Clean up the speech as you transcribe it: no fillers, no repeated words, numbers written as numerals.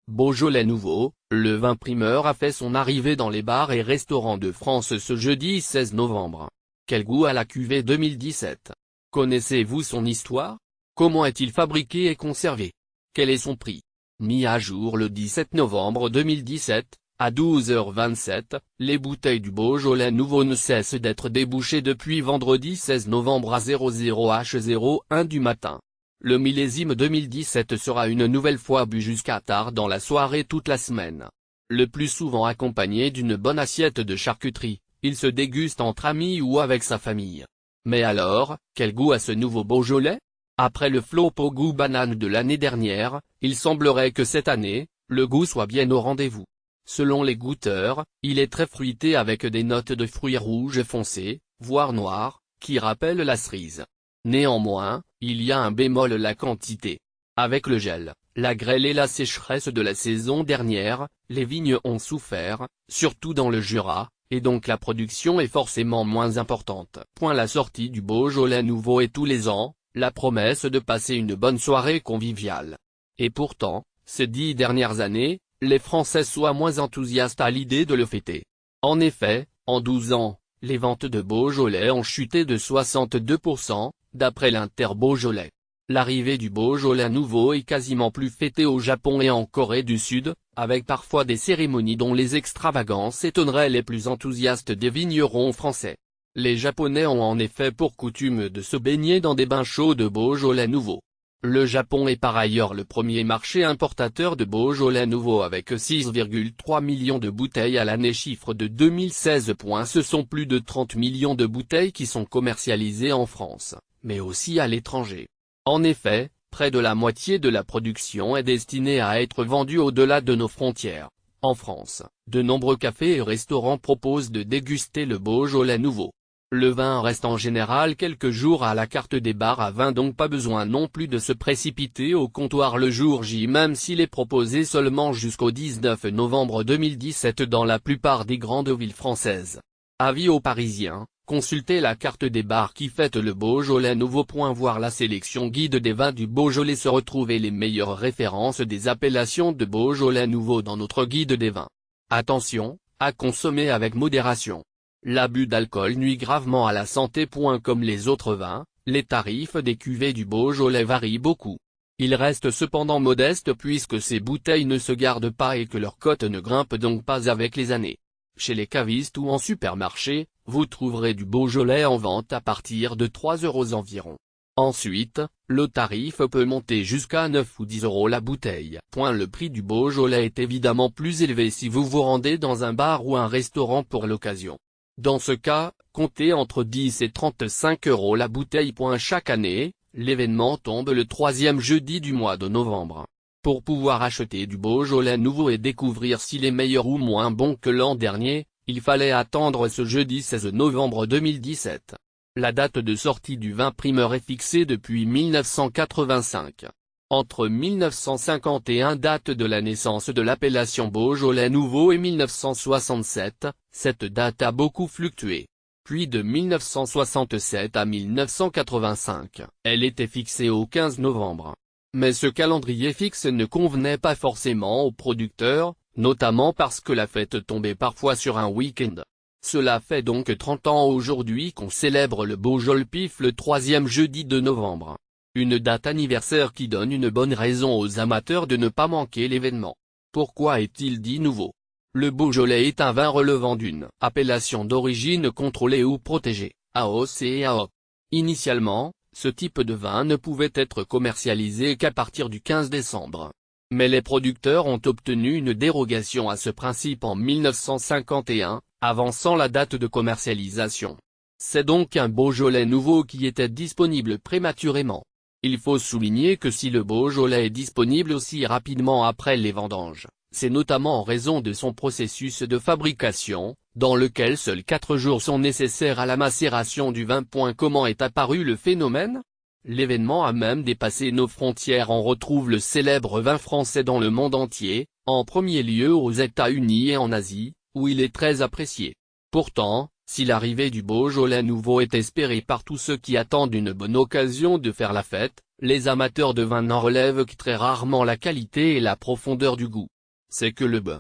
Beaujolais Nouveau, le vin primeur a fait son arrivée dans les bars et restaurants de France ce jeudi 16 novembre. Quel goût a la cuvée 2017? Connaissez-vous son histoire? Comment est-il fabriqué et conservé? Quel est son prix? Mis à jour le 17 novembre 2017, à 12h27, les bouteilles du Beaujolais Nouveau ne cessent d'être débouchées depuis vendredi 16 novembre à 00h01 du matin. Le millésime 2017 sera une nouvelle fois bu jusqu'à tard dans la soirée toute la semaine. Le plus souvent accompagné d'une bonne assiette de charcuterie, il se déguste entre amis ou avec sa famille. Mais alors, quel goût a ce nouveau Beaujolais? Après le flop au goût banane de l'année dernière, il semblerait que cette année, le goût soit bien au rendez-vous. Selon les goûteurs, il est très fruité avec des notes de fruits rouges foncés, voire noirs, qui rappellent la cerise. Néanmoins, il y a un bémol: la quantité. Avec le gel, la grêle et la sécheresse de la saison dernière, les vignes ont souffert, surtout dans le Jura, et donc la production est forcément moins importante. La sortie du Beaujolais Nouveau est tous les ans, la promesse de passer une bonne soirée conviviale. Et pourtant, ces 10 dernières années, les Français soient moins enthousiastes à l'idée de le fêter. En effet, en 12 ans, les ventes de Beaujolais ont chuté de 62%, d'après l'Inter-Beaujolais. L'arrivée du Beaujolais Nouveau est quasiment plus fêtée au Japon et en Corée du Sud, avec parfois des cérémonies dont les extravagances étonneraient les plus enthousiastes des vignerons français. Les Japonais ont en effet pour coutume de se baigner dans des bains chauds de Beaujolais Nouveau. Le Japon est par ailleurs le premier marché importateur de Beaujolais Nouveau avec 6,3 millions de bouteilles à l'année, chiffre de 2016. Ce sont plus de 30 millions de bouteilles qui sont commercialisées en France, mais aussi à l'étranger. En effet, près de la moitié de la production est destinée à être vendue au-delà de nos frontières. En France, de nombreux cafés et restaurants proposent de déguster le Beaujolais Nouveau. Le vin reste en général quelques jours à la carte des bars à vin, donc pas besoin non plus de se précipiter au comptoir le jour J, même s'il est proposé seulement jusqu'au 19 novembre 2017 dans la plupart des grandes villes françaises. Avis aux Parisiens, consultez la carte des bars qui fête le Beaujolais Nouveau. Voir la sélection guide des vins du Beaujolais. Se retrouver les meilleures références des appellations de Beaujolais Nouveau dans notre guide des vins. Attention, à consommer avec modération. L'abus d'alcool nuit gravement à la santé. Comme les autres vins, les tarifs des cuvées du Beaujolais varient beaucoup. Ils restent cependant modestes puisque ces bouteilles ne se gardent pas et que leur cote ne grimpe donc pas avec les années. Chez les cavistes ou en supermarché, vous trouverez du Beaujolais en vente à partir de 3 € environ. Ensuite, le tarif peut monter jusqu'à 9 ou 10 € la bouteille. Le prix du Beaujolais est évidemment plus élevé si vous vous rendez dans un bar ou un restaurant pour l'occasion. Dans ce cas, comptez entre 10 et 35 € la bouteille. Chaque année, l'événement tombe le 3e jeudi du mois de novembre. Pour pouvoir acheter du Beaujolais Nouveau et découvrir s'il est meilleur ou moins bon que l'an dernier, il fallait attendre ce jeudi 16 novembre 2017. La date de sortie du vin primeur est fixée depuis 1985. Entre 1951, date de la naissance de l'appellation Beaujolais Nouveau, et 1967, cette date a beaucoup fluctué. Puis de 1967 à 1985, elle était fixée au 15 novembre. Mais ce calendrier fixe ne convenait pas forcément aux producteurs, notamment parce que la fête tombait parfois sur un week-end. Cela fait donc 30 ans aujourd'hui qu'on célèbre le Beaujolais Pif le 3e jeudi de novembre. Une date anniversaire qui donne une bonne raison aux amateurs de ne pas manquer l'événement. Pourquoi est-il dit nouveau? Le Beaujolais est un vin relevant d'une appellation d'origine contrôlée ou protégée, AOC et AOC. Initialement, ce type de vin ne pouvait être commercialisé qu'à partir du 15 décembre. Mais les producteurs ont obtenu une dérogation à ce principe en 1951, avançant la date de commercialisation. C'est donc un Beaujolais Nouveau qui était disponible prématurément. Il faut souligner que si le Beaujolais est disponible aussi rapidement après les vendanges, c'est notamment en raison de son processus de fabrication, dans lequel seuls 4 jours sont nécessaires à la macération du vin. Comment est apparu le phénomène? L'événement a même dépassé nos frontières. On retrouve le célèbre vin français dans le monde entier, en premier lieu aux États-Unis et en Asie, où il est très apprécié. Pourtant, si l'arrivée du Beaujolais Nouveau est espérée par tous ceux qui attendent une bonne occasion de faire la fête, les amateurs de vin n'en relèvent que très rarement la qualité et la profondeur du goût. C'est que le B.